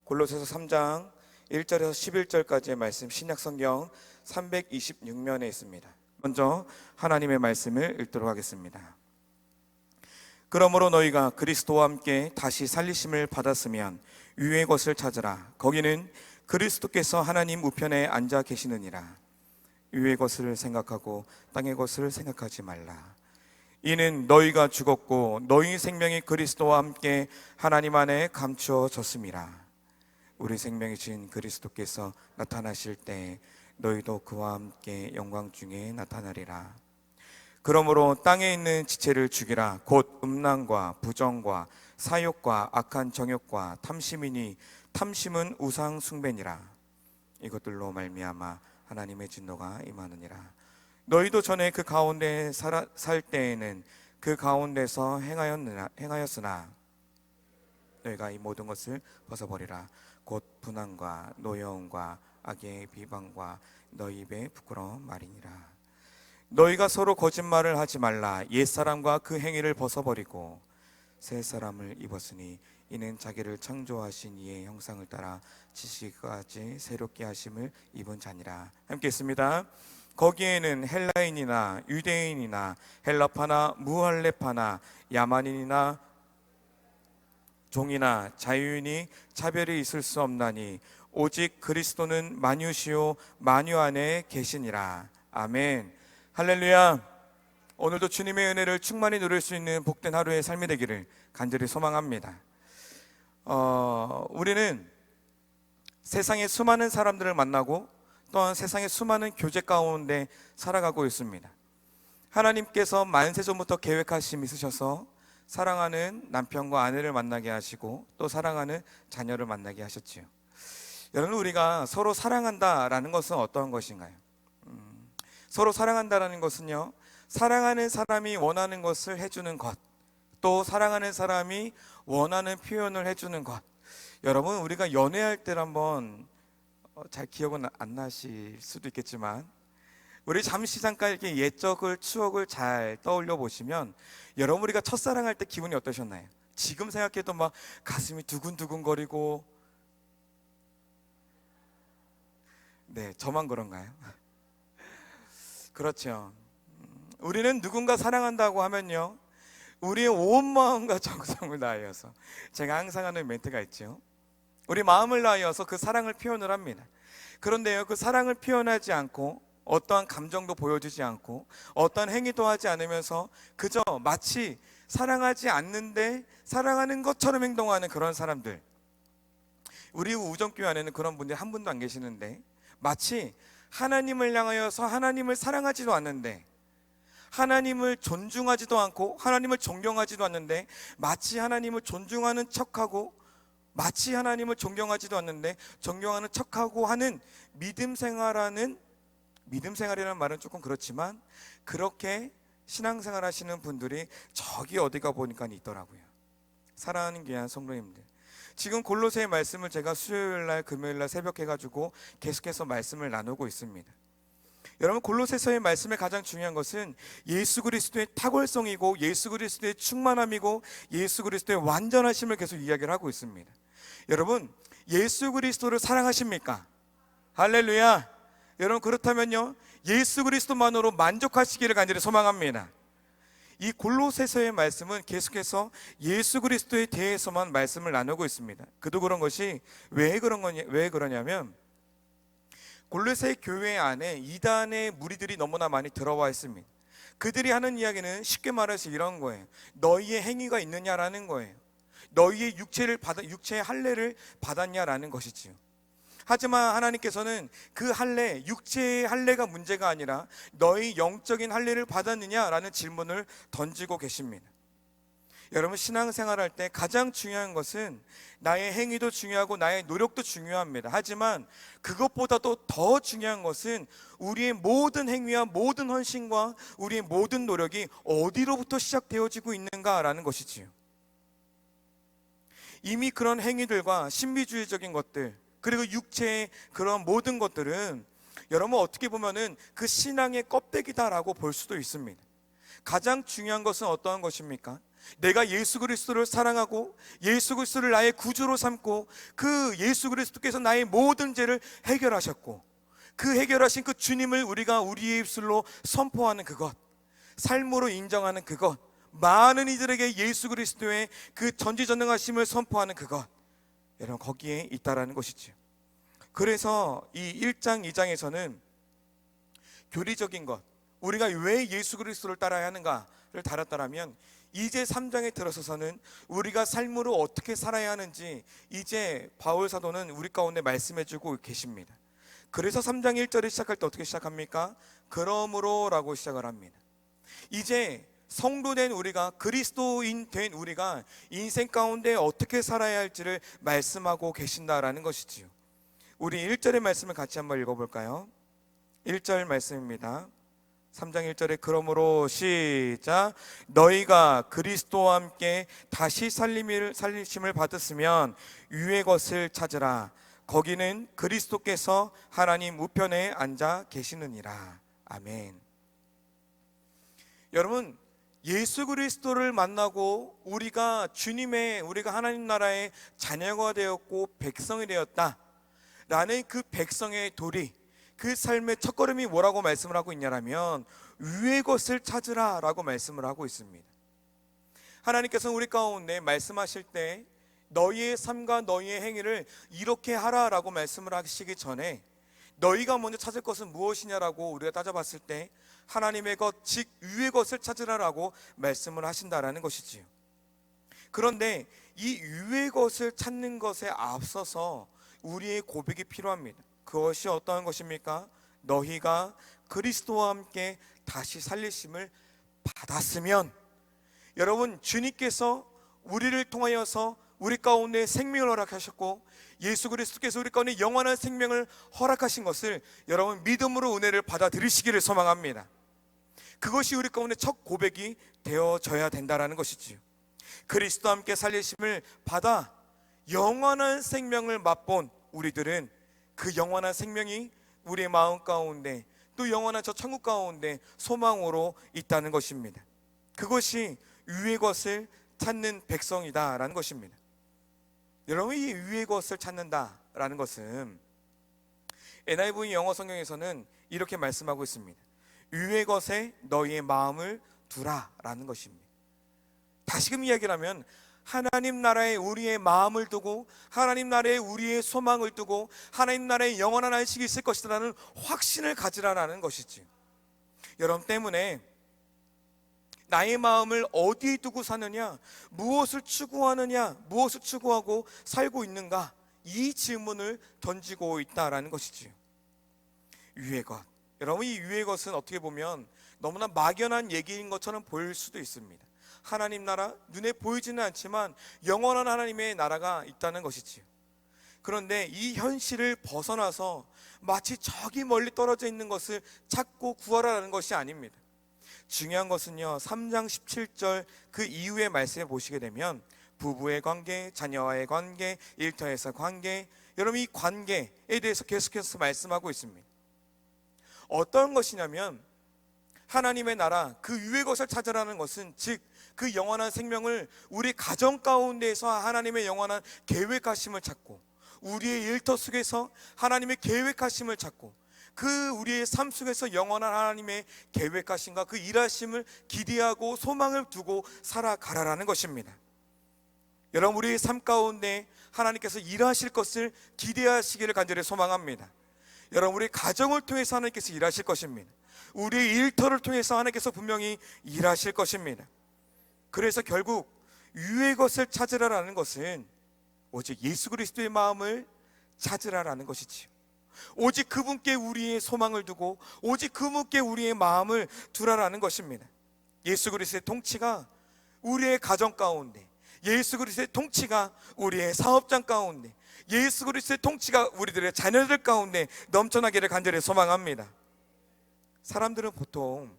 골로새서 3장 1절에서 11절까지의 말씀, 신약성경 326면에 있습니다. 먼저 하나님의 말씀을 읽도록 하겠습니다. 그러므로 너희가 그리스도와 함께 다시 살리심을 받았으면 위의 것을 찾으라. 거기는 그리스도께서 하나님 우편에 앉아 계시느니라. 위의 것을 생각하고 땅의 것을 생각하지 말라. 이는 너희가 죽었고 너희 생명이 그리스도와 함께 하나님 안에 감추어졌음이라. 우리 생명이신 그리스도께서 나타나실 때 너희도 그와 함께 영광 중에 나타나리라. 그러므로 땅에 있는 지체를 죽이라. 곧 음란과 부정과 사욕과 악한 정욕과 탐심이니 탐심은 우상 숭배니라. 이것들로 말미암아 하나님의 진노가 임하느니라. 너희도 전에 그 가운데 살 때에는 그 가운데서 행하였으나 너희가 이 모든 것을 벗어버리라. 곧 분한과 노여움과 악의 비방과 너희 입의 부끄러운 말이니라. 너희가 서로 거짓말을 하지 말라. 옛사람과 그 행위를 벗어버리고 새 사람을 입었으니 이는 자기를 창조하신 이의 형상을 따라 지식까지 새롭게 하심을 입은 자니라. 함께 있습니다. 거기에는 헬라인이나 유대인이나 헬라파나 무할레파나 야만인이나 종이나 자유인이 차별이 있을 수 없나니 오직 그리스도는 만유시요 만유 안에 계시니라. 아멘. 할렐루야. 오늘도 주님의 은혜를 충만히 누릴 수 있는 복된 하루의 삶이 되기를 간절히 소망합니다. 우리는 세상의 수많은 사람들을 만나고 또한 세상의 수많은 교제 가운데 살아가고 있습니다. 하나님께서 만세전부터 계획하심이 있으셔서 사랑하는 남편과 아내를 만나게 하시고 또 사랑하는 자녀를 만나게 하셨지요. 여러분, 우리가 서로 사랑한다라는 것은 어떠한 것인가요? 서로 사랑한다라는 것은요, 사랑하는 사람이 원하는 것을 해주는 것, 또 사랑하는 사람이 원하는 표현을 해주는 것. 여러분, 우리가 연애할 때 한번 잘 기억은 안 나실 수도 있겠지만 우리 잠시 잠깐 이렇게 옛적을 추억을 잘 떠올려 보시면 여러분, 우리가 첫사랑할 때 기분이 어떠셨나요? 지금 생각해도 막 가슴이 두근두근거리고. 네, 저만 그런가요? 그렇죠. 우리는 누군가 사랑한다고 하면요, 우리의 온 마음과 정성을 다하여서, 제가 항상 하는 멘트가 있죠. 우리 마음을 다하여서 그 사랑을 표현을 합니다. 그런데요, 그 사랑을 표현하지 않고 어떠한 감정도 보여주지 않고 어떠한 행위도 하지 않으면서 그저 마치 사랑하지 않는데 사랑하는 것처럼 행동하는 그런 사람들, 우리 우정교회 안에는 그런 분들이 한 분도 안 계시는데, 마치 하나님을 향하여서 하나님을 사랑하지도 않는데, 하나님을 존중하지도 않고 하나님을 존경하지도 않는데 마치 하나님을 존중하는 척하고, 마치 하나님을 존경하지도 않는데 존경하는 척하고 하는 믿음생활이라는 말은 조금 그렇지만, 그렇게 신앙생활 하시는 분들이 저기 어디가 보니까 있더라고요. 사랑하는 귀한 성도님들, 지금 골로새의 말씀을 제가 수요일날 금요일날 새벽 해가지고 계속해서 말씀을 나누고 있습니다. 여러분, 골로새서의 말씀의 가장 중요한 것은 예수 그리스도의 탁월성이고 예수 그리스도의 충만함이고 예수 그리스도의 완전하심을 계속 이야기를 하고 있습니다. 여러분, 예수 그리스도를 사랑하십니까? 할렐루야. 여러분, 그렇다면요, 예수 그리스도만으로 만족하시기를 간절히 소망합니다. 이 골로새서의 말씀은 계속해서 예수 그리스도에 대해서만 말씀을 나누고 있습니다. 그도 그런 것이 왜 그러냐면, 골로새 교회 안에 이단의 무리들이 너무나 많이 들어와 있습니다. 그들이 하는 이야기는 쉽게 말해서 이런 거예요. 너희의 행위가 있느냐라는 거예요. 너희의 육체의 할례를 받았냐라는 것이지요. 하지만 하나님께서는 그 할례, 육체의 할례가 문제가 아니라 너희 영적인 할례를 받았느냐라는 질문을 던지고 계십니다. 여러분, 신앙생활할 때 가장 중요한 것은 나의 행위도 중요하고 나의 노력도 중요합니다. 하지만 그것보다도 더 중요한 것은 우리의 모든 행위와 모든 헌신과 우리의 모든 노력이 어디로부터 시작되어지고 있는가라는 것이지요. 이미 그런 행위들과 신비주의적인 것들, 그리고 육체의 그런 모든 것들은 여러분, 어떻게 보면은 그 신앙의 껍데기다라고 볼 수도 있습니다. 가장 중요한 것은 어떠한 것입니까? 내가 예수 그리스도를 사랑하고 예수 그리스도를 나의 구주로 삼고 그 예수 그리스도께서 나의 모든 죄를 해결하셨고 그 해결하신 그 주님을 우리가 우리의 입술로 선포하는 그것, 삶으로 인정하는 그것, 많은 이들에게 예수 그리스도의 그 전지전능하심을 선포하는 그것, 여러분 거기에 있다라는 것이죠. 그래서 이 1장 2장에서는 교리적인 것, 우리가 왜 예수 그리스도를 따라야 하는가를 다뤘다라면 이제 3장에 들어서서는 우리가 삶으로 어떻게 살아야 하는지 이제 바울 사도는 우리 가운데 말씀해 주고 계십니다. 그래서 3장 1절을 시작할 때 어떻게 시작합니까? 그러므로 라고 시작을 합니다. 이제 성도된 우리가, 그리스도인 된 우리가 인생 가운데 어떻게 살아야 할지를 말씀하고 계신다라는 것이지요. 우리 1절의 말씀을 같이 한번 읽어볼까요? 1절 말씀입니다. 3장 1절에 그러므로 시작. 너희가 그리스도와 함께 다시 살리심을 받았으면 위의 것을 찾으라. 거기는 그리스도께서 하나님 우편에 앉아 계시느니라. 아멘. 여러분, 예수 그리스도를 만나고 우리가 하나님 나라의 자녀가 되었고 백성이 되었다 라는 그 백성의 도리, 그 삶의 첫걸음이 뭐라고 말씀을 하고 있냐면 위의 것을 찾으라 라고 말씀을 하고 있습니다. 하나님께서 우리 가운데 말씀하실 때 너희의 삶과 너희의 행위를 이렇게 하라 라고 말씀을 하시기 전에 너희가 먼저 찾을 것은 무엇이냐라고 우리가 따져봤을 때 하나님의 것, 즉 위의 것을 찾으라라고 말씀을 하신다라는 것이지요. 그런데 이 위의 것을 찾는 것에 앞서서 우리의 고백이 필요합니다. 그것이 어떠한 것입니까? 너희가 그리스도와 함께 다시 살리심을 받았으면, 여러분 주님께서 우리를 통하여서 우리 가운데 생명을 허락하셨고 예수 그리스도께서 우리 가운데 영원한 생명을 허락하신 것을 여러분 믿음으로 은혜를 받아들이시기를 소망합니다. 그것이 우리 가운데 첫 고백이 되어져야 된다라는 것이지요. 그리스도와 함께 살리심을 받아 영원한 생명을 맛본 우리들은 그 영원한 생명이 우리의 마음 가운데 또 영원한 저 천국 가운데 소망으로 있다는 것입니다. 그것이 위의 것을 찾는 백성이다라는 것입니다. 여러분, 이 위의 것을 찾는다라는 것은 NIV 영어 성경에서는 이렇게 말씀하고 있습니다. 위의 것에 너희의 마음을 두라라는 것입니다. 다시금 이야기를 하면 하나님 나라에 우리의 마음을 두고 하나님 나라에 우리의 소망을 두고 하나님 나라에 영원한 안식이 있을 것이라는 확신을 가지라라는 것이지. 여러분 때문에 나의 마음을 어디에 두고 사느냐, 무엇을 추구하느냐, 무엇을 추구하고 살고 있는가, 이 질문을 던지고 있다라는 것이지요. 위의 것, 여러분 이 위의 것은 어떻게 보면 너무나 막연한 얘기인 것처럼 보일 수도 있습니다. 하나님 나라, 눈에 보이지는 않지만 영원한 하나님의 나라가 있다는 것이지요. 그런데 이 현실을 벗어나서 마치 저기 멀리 떨어져 있는 것을 찾고 구하라는 것이 아닙니다. 중요한 것은요, 3장 17절 그 이후의 말씀에 보시게 되면 부부의 관계, 자녀와의 관계, 일터에서 관계, 여러분 이 관계에 대해서 계속해서 말씀하고 있습니다. 어떤 것이냐면 하나님의 나라, 그 위의 것을 찾으라는 것은 즉 그 영원한 생명을 우리 가정 가운데에서 하나님의 영원한 계획하심을 찾고 우리의 일터 속에서 하나님의 계획하심을 찾고 그 우리의 삶 속에서 영원한 하나님의 계획하심과 그 일하심을 기대하고 소망을 두고 살아가라라는 것입니다. 여러분 우리의 삶 가운데 하나님께서 일하실 것을 기대하시기를 간절히 소망합니다. 여러분 우리 가정을 통해서 하나님께서 일하실 것입니다. 우리의 일터를 통해서 하나님께서 분명히 일하실 것입니다. 그래서 결국 위의 것을 찾으라라는 것은 오직 예수 그리스도의 마음을 찾으라라는 것이지요. 오직 그분께 우리의 소망을 두고 오직 그분께 우리의 마음을 두라라는 것입니다. 예수 그리스도의 통치가 우리의 가정 가운데, 예수 그리스도의 통치가 우리의 사업장 가운데, 예수 그리스도의 통치가 우리들의 자녀들 가운데 넘쳐나기를 간절히 소망합니다. 사람들은 보통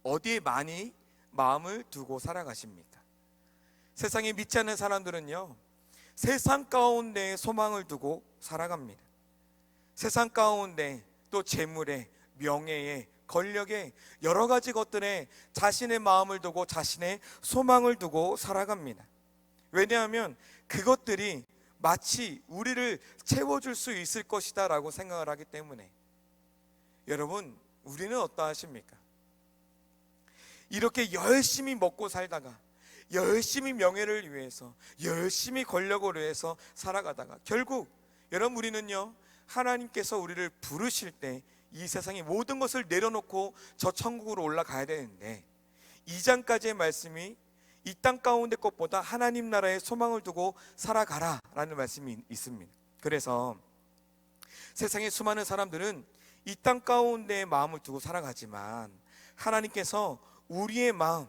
어디에 많이 마음을 두고 살아가십니까? 세상에 믿지 않는 사람들은요, 세상 가운데 소망을 두고 살아갑니다. 세상 가운데 또 재물에, 명예에, 권력에, 여러 가지 것들에 자신의 마음을 두고 자신의 소망을 두고 살아갑니다. 왜냐하면 그것들이 마치 우리를 채워줄 수 있을 것이다 라고 생각을 하기 때문에. 여러분, 우리는 어떠하십니까? 이렇게 열심히 먹고 살다가, 열심히 명예를 위해서, 열심히 권력을 위해서 살아가다가 결국 여러분, 우리는요, 하나님께서 우리를 부르실 때 이 세상의 모든 것을 내려놓고 저 천국으로 올라가야 되는데, 2장까지의 말씀이 이 땅 가운데 것보다 하나님 나라에 소망을 두고 살아가라 라는 말씀이 있습니다. 그래서 세상의 수많은 사람들은 이 땅 가운데에 마음을 두고 살아가지만 하나님께서 우리의 마음,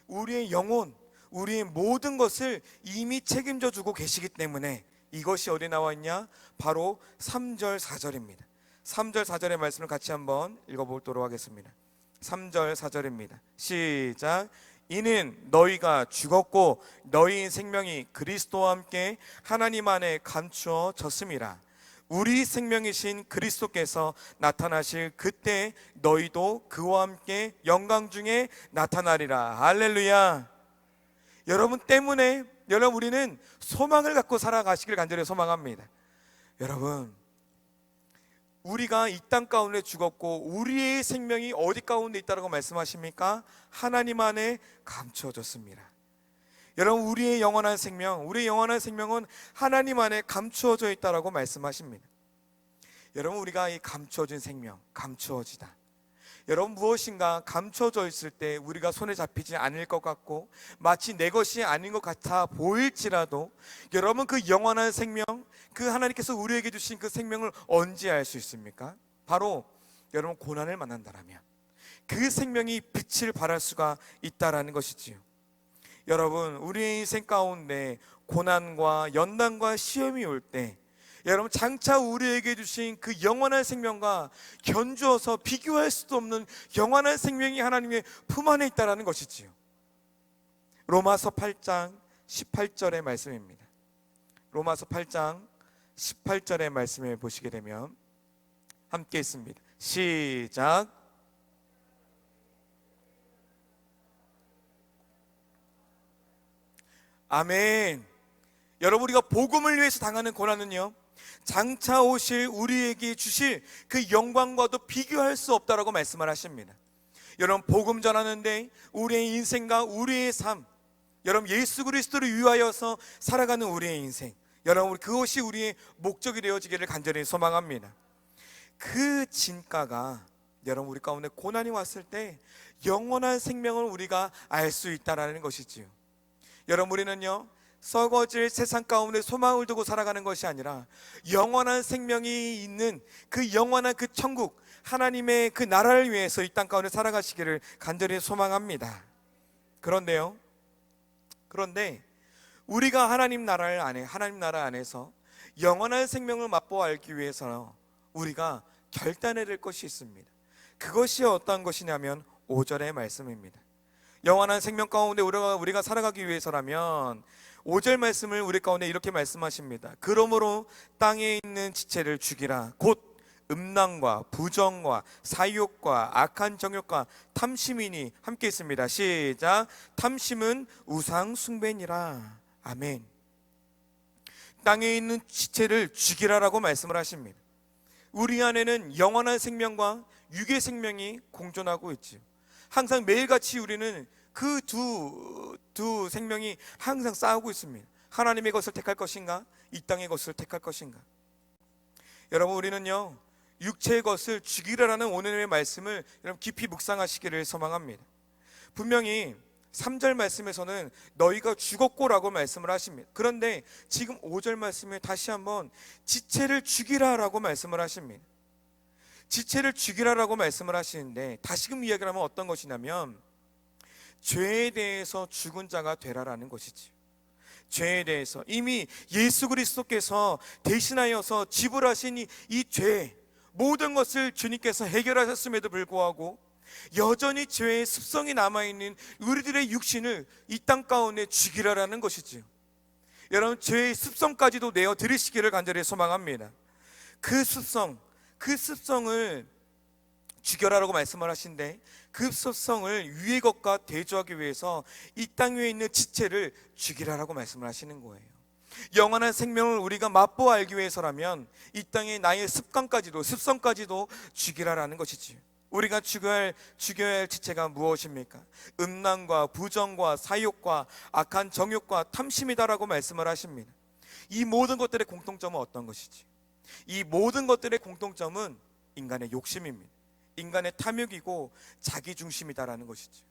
우리의 영혼, 우리의 모든 것을 이미 책임져 주고 계시기 때문에 이것이 어디 나와 있냐? 바로 3절 4절입니다 3절 4절의 말씀을 같이 한번 읽어보도록 하겠습니다. 3절 4절입니다 시작. 이는 너희가 죽었고 너희 생명이 그리스도와 함께 하나님 안에 감추어졌음이라. 우리 생명이신 그리스도께서 나타나실 그때 너희도 그와 함께 영광 중에 나타나리라. 할렐루야. 여러분 때문에 여러분 우리는 소망을 갖고 살아가시길 간절히 소망합니다. 여러분, 우리가 이 땅 가운데 죽었고 우리의 생명이 어디 가운데 있다고 말씀하십니까? 하나님 안에 감추어졌습니다. 여러분, 우리의 영원한 생명은 하나님 안에 감추어져 있다고 말씀하십니다. 여러분, 우리가 이 감추어진 생명, 감추어지다, 여러분, 무엇인가 감춰져 있을 때 우리가 손에 잡히지 않을 것 같고 마치 내 것이 아닌 것 같아 보일지라도, 여러분, 그 영원한 생명, 그 하나님께서 우리에게 주신 그 생명을 언제 알 수 있습니까? 바로 여러분, 고난을 만난다라면 그 생명이 빛을 발할 수가 있다라는 것이지요. 여러분, 우리의 인생 가운데 고난과 연단과 시험이 올 때 여러분, 장차 우리에게 주신 그 영원한 생명과 견주어서 비교할 수도 없는 영원한 생명이 하나님의 품 안에 있다는 것이지요. 로마서 8장 18절의 말씀입니다. 로마서 8장 18절의 말씀을 보시게 되면 함께 있습니다. 시작. 아멘. 여러분, 우리가 복음을 위해서 당하는 고난은요, 장차 오실 우리에게 주실 그 영광과도 비교할 수 없다라고 말씀을 하십니다. 여러분, 복음 전하는데 우리의 인생과 우리의 삶, 여러분, 예수 그리스도를 위하여서 살아가는 우리의 인생, 여러분, 그것이 우리의 목적이 되어지기를 간절히 소망합니다. 그 진가가 여러분, 우리 가운데 고난이 왔을 때 영원한 생명을 우리가 알 수 있다라는 것이지요. 여러분, 우리는요, 썩어질 세상 가운데 소망을 두고 살아가는 것이 아니라 영원한 생명이 있는 그 영원한 그 천국, 하나님의 그 나라를 위해서 이 땅 가운데 살아가시기를 간절히 소망합니다. 그런데 우리가 하나님 나라 안에서 영원한 생명을 맛보아 알기 위해서는 우리가 결단해야 될 것이 있습니다. 그것이 어떤 것이냐면 5절의 말씀입니다. 영원한 생명 가운데 우리가 살아가기 위해서라면 5절 말씀을 우리 가운데 이렇게 말씀하십니다. 그러므로 땅에 있는 지체를 죽이라. 곧 음란과 부정과 사욕과 악한 정욕과 탐심이니. 함께 있습니다. 시작. 탐심은 우상 숭배니라. 아멘. 땅에 있는 지체를 죽이라라고 말씀을 하십니다. 우리 안에는 영원한 생명과 육의 생명이 공존하고 있지요. 항상 매일같이 우리는 그 두 생명이 항상 싸우고 있습니다. 하나님의 것을 택할 것인가, 이 땅의 것을 택할 것인가. 여러분, 우리는요, 육체의 것을 죽이라라는 오늘의 말씀을 여러분 깊이 묵상하시기를 소망합니다. 분명히 3절 말씀에서는 너희가 죽었고라고 말씀을 하십니다. 그런데 지금 5절 말씀에 다시 한번 지체를 죽이라라고 말씀을 하십니다. 지체를 죽이라라고 말씀을 하시는데, 다시금 이야기를 하면 어떤 것이냐면 죄에 대해서 죽은 자가 되라라는 것이지. 죄에 대해서 이미 예수 그리스도께서 대신하여서 지불하신 이 죄, 모든 것을 주님께서 해결하셨음에도 불구하고 여전히 죄의 습성이 남아있는 우리들의 육신을 이 땅 가운데 죽이라라는 것이지요. 여러분, 죄의 습성까지도 내어 드리시기를 간절히 소망합니다. 그 습성을 죽여라라고 말씀을 하신데, 그 습성을 위의 것과 대조하기 위해서 이 땅 위에 있는 지체를 죽이라라고 말씀을 하시는 거예요. 영원한 생명을 우리가 맛보아 알기 위해서라면 이 땅의 나의 습성까지도 죽이라라는 것이지. 우리가 죽여야 할 지체가 무엇입니까? 음란과 부정과 사욕과 악한 정욕과 탐심이다라고 말씀을 하십니다. 이 모든 것들의 공통점은 어떤 것이지? 이 모든 것들의 공통점은 인간의 욕심입니다. 인간의 탐욕이고 자기중심이다라는 것이죠.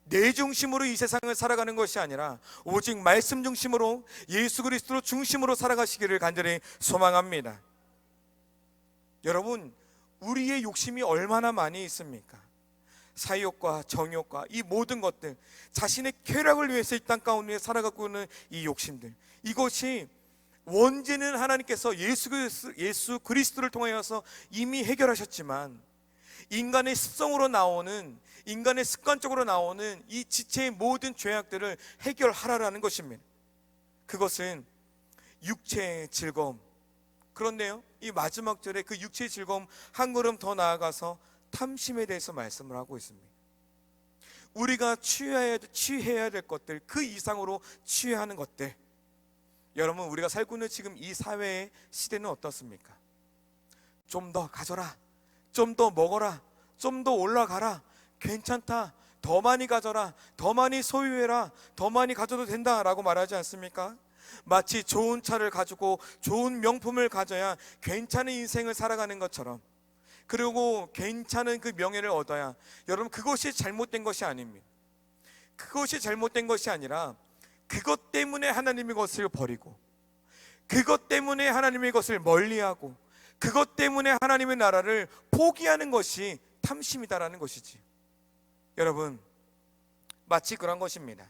내 중심으로 이 세상을 살아가는 것이 아니라 오직 말씀 중심으로, 예수 그리스도 중심으로 살아가시기를 간절히 소망합니다. 여러분, 우리의 욕심이 얼마나 많이 있습니까? 사욕과 정욕과 이 모든 것들, 자신의 쾌락을 위해서 이 땅 가운데 살아가고 있는 이 욕심들, 이것이 원죄는 하나님께서 예수 그리스도를 통하여서 이미 해결하셨지만, 인간의 습성으로 나오는, 인간의 습관적으로 나오는 이 지체의 모든 죄악들을 해결하라라는 것입니다. 그것은 육체의 즐거움. 그런데요, 이 마지막 절에 그 육체의 즐거움 한 걸음 더 나아가서 탐심에 대해서 말씀을 하고 있습니다. 우리가 취해야 될 것들, 그 이상으로 취하는 것들. 여러분, 우리가 살고 있는 지금 이 사회의 시대는 어떻습니까? 좀 더 가져라, 좀 더 먹어라, 좀 더 올라가라, 괜찮다, 더 많이 가져라, 더 많이 소유해라, 더 많이 가져도 된다라고 말하지 않습니까? 마치 좋은 차를 가지고 좋은 명품을 가져야 괜찮은 인생을 살아가는 것처럼, 그리고 괜찮은 그 명예를 얻어야, 여러분, 그것이 잘못된 것이 아닙니다. 그것이 잘못된 것이 아니라 그것 때문에 하나님의 것을 버리고, 그것 때문에 하나님의 것을 멀리하고, 그것 때문에 하나님의 나라를 포기하는 것이 탐심이다라는 것이지. 여러분, 마치 그런 것입니다.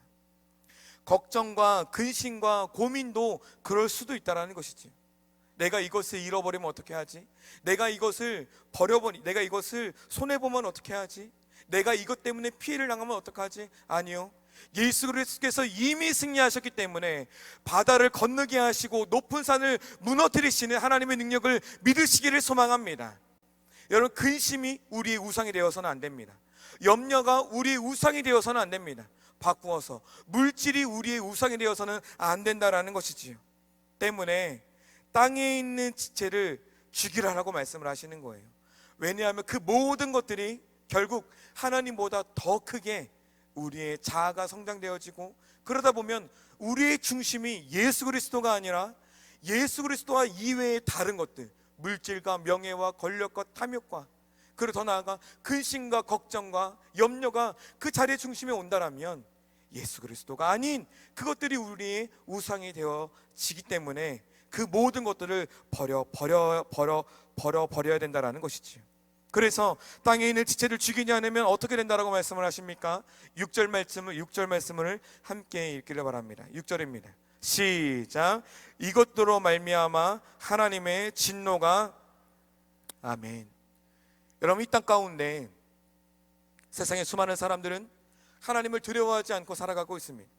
걱정과 근심과 고민도 그럴 수도 있다라는 것이지. 내가 이것을 잃어버리면 어떻게 하지? 내가 이것을 내가 이것을 손해보면 어떻게 하지? 내가 이것 때문에 피해를 당하면 어떡하지? 아니요, 예수 그리스도께서 이미 승리하셨기 때문에 바다를 건너게 하시고 높은 산을 무너뜨리시는 하나님의 능력을 믿으시기를 소망합니다. 여러분, 근심이 우리의 우상이 되어서는 안 됩니다. 염려가 우리의 우상이 되어서는 안 됩니다. 바꾸어서 물질이 우리의 우상이 되어서는 안 된다라는 것이지요. 때문에 땅에 있는 지체를 죽이라라고 말씀을 하시는 거예요. 왜냐하면 그 모든 것들이 결국 하나님보다 더 크게 우리의 자아가 성장되어지고, 그러다 보면 우리의 중심이 예수 그리스도가 아니라 예수 그리스도와 이외의 다른 것들, 물질과 명예와 권력과 탐욕과, 그리고 더 나아가 근심과 걱정과 염려가 그 자리의 중심에 온다라면 예수 그리스도가 아닌 그것들이 우리의 우상이 되어지기 때문에 그 모든 것들을 버려야 된다라는 것이지요. 그래서 땅에 있는 지체를 죽이지 않으면 어떻게 된다라고 말씀을 하십니까? 6절 말씀을 함께 읽기를 바랍니다. 6절입니다. 시작. 이것들로 말미암아 하나님의 진노가, 아멘. 여러분, 이 땅 가운데 세상의 수많은 사람들은 하나님을 두려워하지 않고 살아가고 있습니다.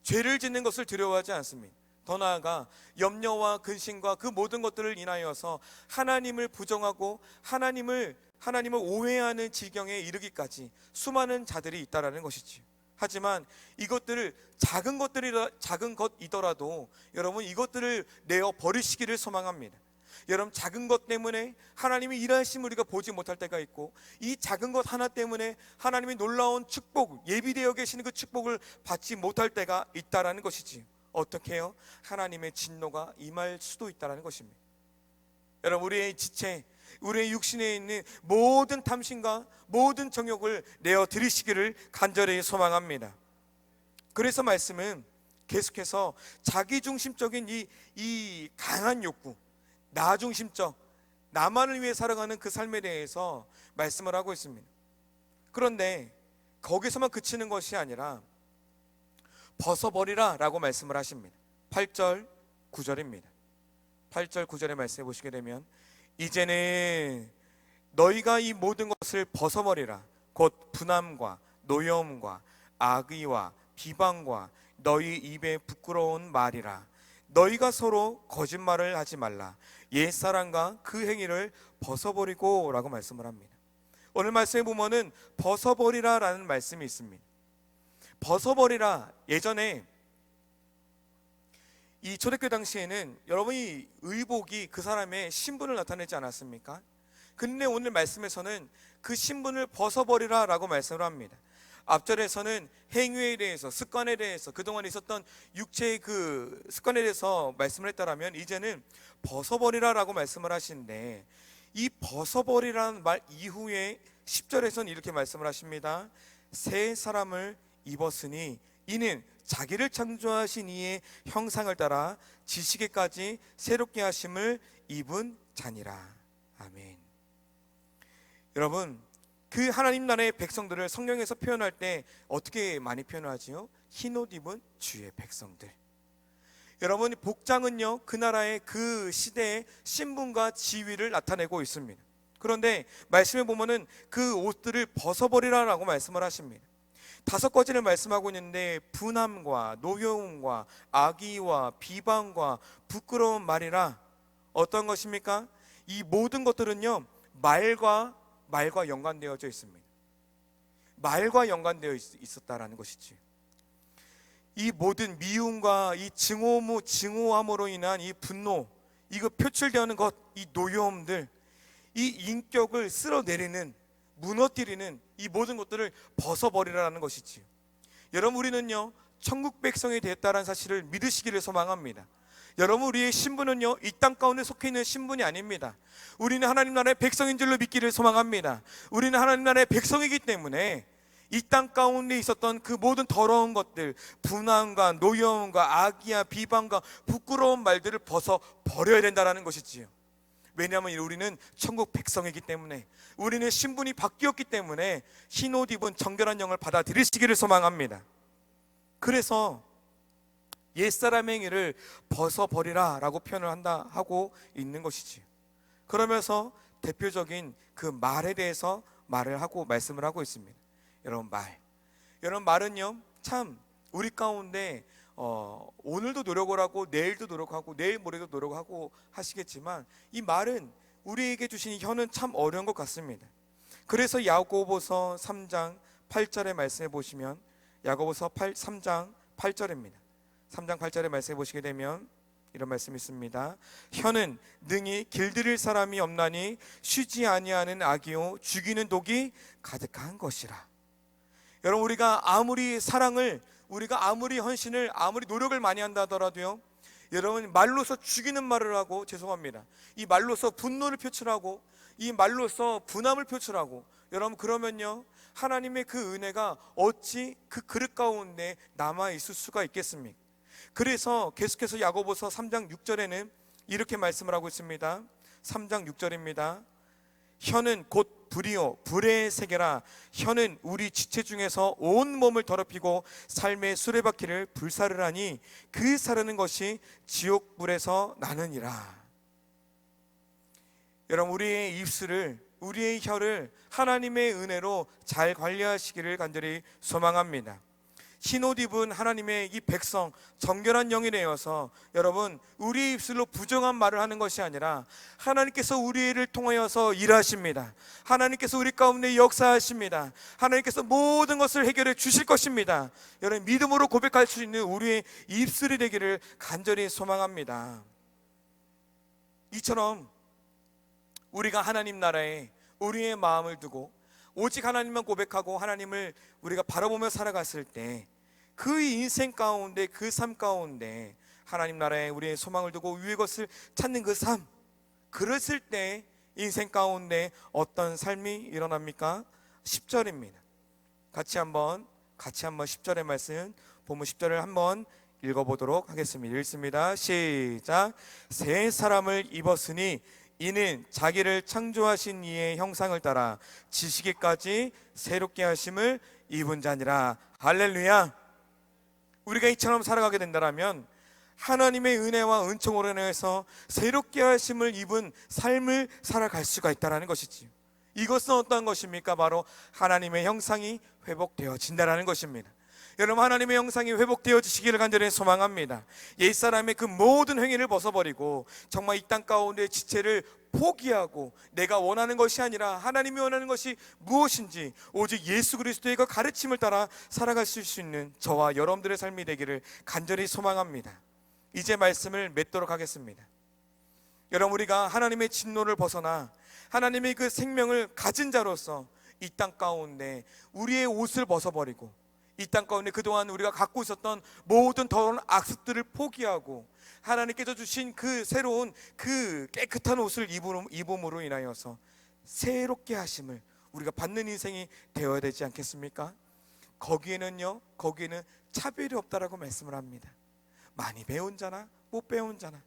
죄를 짓는 것을 두려워하지 않습니다. 더 나아가 염려와 근심과 그 모든 것들을 인하여서 하나님을 부정하고 하나님을 오해하는 지경에 이르기까지 수많은 자들이 있다라는 것이지. 하지만 이것들을 작은 것이더라도 여러분, 이것들을 내어 버리시기를 소망합니다. 여러분, 작은 것 때문에 하나님이 일하심을 우리가 보지 못할 때가 있고, 이 작은 것 하나 때문에 하나님이 놀라운 축복, 예비되어 계시는 그 축복을 받지 못할 때가 있다라는 것이지. 어떻게 해요? 하나님의 진노가 임할 수도 있다라는 것입니다. 여러분, 우리의 지체, 우리의 육신에 있는 모든 탐심과 모든 정욕을 내어 드리시기를 간절히 소망합니다. 그래서 말씀은 계속해서 자기중심적인 이 강한 욕구, 나중심적, 나만을 위해 살아가는 그 삶에 대해서 말씀을 하고 있습니다. 그런데 거기서만 그치는 것이 아니라 벗어버리라 라고 말씀을 하십니다. 8절 9절입니다 8절 9절의 말씀을 보시게 되면, 이제는 너희가 이 모든 것을 벗어버리라. 곧 분함과 노여움과 악의와 비방과 너희 입에 부끄러운 말이라. 너희가 서로 거짓말을 하지 말라. 옛사람과 그 행위를 벗어버리고 라고 말씀을 합니다. 오늘 말씀에 보면은 벗어버리라라는 말씀이 있습니다. 벗어버리라. 예전에 이 초대교회 당시에는 여러분이 의복이 그 사람의 신분을 나타내지 않았습니까? 근데 오늘 말씀에서는 그 신분을 벗어버리라 라고 말씀을 합니다. 앞절에서는 행위에 대해서, 습관에 대해서, 그동안 있었던 육체의 그 습관에 대해서 말씀을 했다라면 이제는 벗어버리라 라고 말씀을 하시는데, 이 벗어버리라는 말 이후에 10절에서는 이렇게 말씀을 하십니다. 새 사람을 입었으니 이는 자기를 창조하신 이의 형상을 따라 지식에까지 새롭게 하심을 입은 자니라. 아멘. 여러분, 그 하나님 나라의 백성들을 성경에서 표현할 때 어떻게 많이 표현하지요? 흰옷 입은 주의 백성들. 여러분, 복장은요 그 나라의 그 시대의 신분과 지위를 나타내고 있습니다. 그런데 말씀에 보면은 그 옷들을 벗어버리라라고 말씀을 하십니다. 5가지를 말씀하고 있는데, 분함과 노여움과 악의와 비방과 부끄러운 말이라. 어떤 것입니까? 이 모든 것들은요 말과 연관되어져 있습니다. 말과 연관되어 있었다라는 것이지. 이 모든 미움과 이 증오함으로 인한 이 분노, 이거 표출되는 것, 이 노여움들, 이 인격을 쓸어내리는, 무너뜨리는 이 모든 것들을 벗어버리라는 것이지요. 여러분, 우리는요 천국 백성이 되었다는 사실을 믿으시기를 소망합니다. 여러분, 우리의 신분은요 이 땅 가운데 속해 있는 신분이 아닙니다. 우리는 하나님 나라의 백성인 줄로 믿기를 소망합니다. 우리는 하나님 나라의 백성이기 때문에 이 땅 가운데 있었던 그 모든 더러운 것들, 분함과 노여움과 악의와 비방과 부끄러운 말들을 벗어버려야 된다는 것이지요. 왜냐하면 우리는 천국 백성이기 때문에, 우리는 신분이 바뀌었기 때문에 흰옷 입은 정결한 영을 받아들이시기를 소망합니다. 그래서 옛사람의 행위를 벗어버리라 라고 표현을 하고 있는 것이지. 그러면서 대표적인 그 말에 대해서 말씀을 하고 있습니다. 여러분, 말은요 참 우리 가운데 오늘도 노력을 하고 내일도 노력하고 내일 모레도 노력하고 하시겠지만, 이 말은 우리에게 주신 혀는 참 어려운 것 같습니다. 그래서 야고보서 3장 8절의 말씀해 보시면, 야고보서 3장 8절입니다. 3장 8절의 말씀해 보시게 되면 이런 말씀이 있습니다. 혀는 능히 길들일 사람이 없나니 쉬지 아니하는 악이요 죽이는 독이 가득한 것이라. 여러분, 우리가 아무리 사랑을, 우리가 아무리 헌신을, 아무리 노력을 많이 한다 하더라도요, 여러분, 말로서 죽이는 말을 하고, 죄송합니다, 이 말로서 분노를 표출하고, 이 말로서 분함을 표출하고, 여러분, 그러면요 하나님의 그 은혜가 어찌 그 그릇 가운데 남아 있을 수가 있겠습니까? 그래서 계속해서 야고보서 3장 6절에는 이렇게 말씀을 하고 있습니다. 3장 6절입니다. 혀는 곧 불이요 불의 세계라. 혀는 우리 지체 중에서 온 몸을 더럽히고 삶의 수레바퀴를 불사를 하니 그 사르는 것이 지옥불에서 나느니라. 여러분, 우리의 입술을, 우리의 혀를 하나님의 은혜로 잘 관리하시기를 간절히 소망합니다. 흰옷 입은 하나님의 이 백성, 정결한 영이 되어서 여러분, 우리의 입술로 부정한 말을 하는 것이 아니라 하나님께서 우리를 통하여서 일하십니다. 하나님께서 우리 가운데 역사하십니다. 하나님께서 모든 것을 해결해 주실 것입니다. 여러분, 믿음으로 고백할 수 있는 우리의 입술이 되기를 간절히 소망합니다. 이처럼 우리가 하나님 나라에 우리의 마음을 두고 오직 하나님만 고백하고 하나님을 우리가 바라보며 살아갔을 때, 그 인생 가운데, 그 삶 가운데 하나님 나라에 우리의 소망을 두고 위의 것을 찾는 그 삶, 그랬을 때 인생 가운데 어떤 삶이 일어납니까? 10절입니다. 같이 한번 10절의 말씀, 본문 10절을 한번 읽어보도록 하겠습니다. 읽습니다. 시작. 새 사람을 입었으니 이는 자기를 창조하신 이의 형상을 따라 지식에까지 새롭게 하심을 입은 자니라. 할렐루야. 우리가 이처럼 살아가게 된다면 하나님의 은혜와 은총으로 인해서 새롭게 하심을 입은 삶을 살아갈 수가 있다는 것이지요. 이것은 어떤 것입니까? 바로 하나님의 형상이 회복되어진다는 것입니다. 여러분, 하나님의 형상이 회복되어지시기를 간절히 소망합니다. 옛사람의 그 모든 행위를 벗어버리고 정말 이 땅 가운데 지체를 포기하고 내가 원하는 것이 아니라 하나님이 원하는 것이 무엇인지 오직 예수 그리스도의 그 가르침을 따라 살아갈 수 있는 저와 여러분들의 삶이 되기를 간절히 소망합니다. 이제 말씀을 맺도록 하겠습니다. 여러분, 우리가 하나님의 진노를 벗어나 하나님의 그 생명을 가진 자로서 이 땅 가운데 우리의 옷을 벗어버리고 이 땅 가운데 그동안 우리가 갖고 있었던 모든 더러운 악습들을 포기하고 하나님께서 주신 그 새로운 그 깨끗한 옷을 입음으로 인하여서 새롭게 하심을 우리가 받는 인생이 되어야 되지 않겠습니까? 거기에는 차별이 없다라고 말씀을 합니다. 많이 배운 자나 못 배운 자나,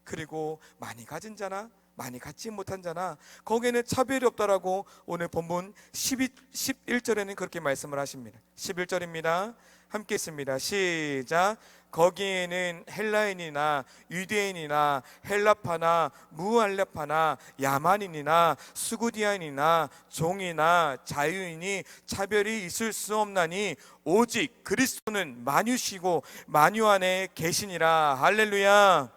그리고 많이 가진 자나 많이 갖지 못한 자나, 거기에는 차별이 없다라고 오늘 본문 11절에는 그렇게 말씀을 하십니다. 11절입니다. 함께 있습니다. 시작. 거기에는 헬라인이나 유대인이나 헬라파나 무할라파나 야만인이나 수구디안이나 종이나 자유인이 차별이 있을 수 없나니 오직 그리스도는 만유시고 만유 안에 계시니라. 할렐루야.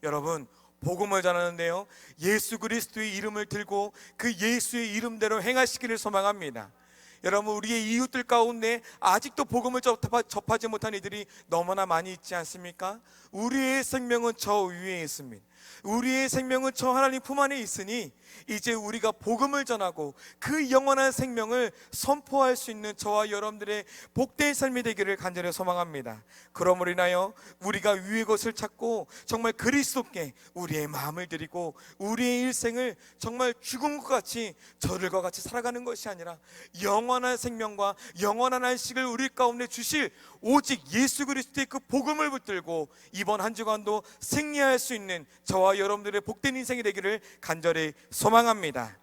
여러분, 복음을 전하는데요, 예수 그리스도의 이름을 들고 그 예수의 이름대로 행하시기를 소망합니다. 여러분, 우리의 이웃들 가운데 아직도 복음을 접하지 못한 이들이 너무나 많이 있지 않습니까? 우리의 생명은 저 위에 있습니다. 우리의 생명은 저 하나님 품 안에 있으니 이제 우리가 복음을 전하고 그 영원한 생명을 선포할 수 있는 저와 여러분들의 복된 삶이 되기를 간절히 소망합니다. 그러므로 인하여 우리가 위의 것을 찾고 정말 그리스도께 우리의 마음을 드리고 우리의 일생을 정말 죽음과 같이 저들과 같이 살아가는 것이 아니라 영원한 생명과 영원한 안식을 우리 가운데 주실 오직 예수 그리스도의 그 복음을 붙들고 이번 한 주간도 승리할 수 있는 저와 여러분들의 복된 인생이 되기를 간절히 소망합니다.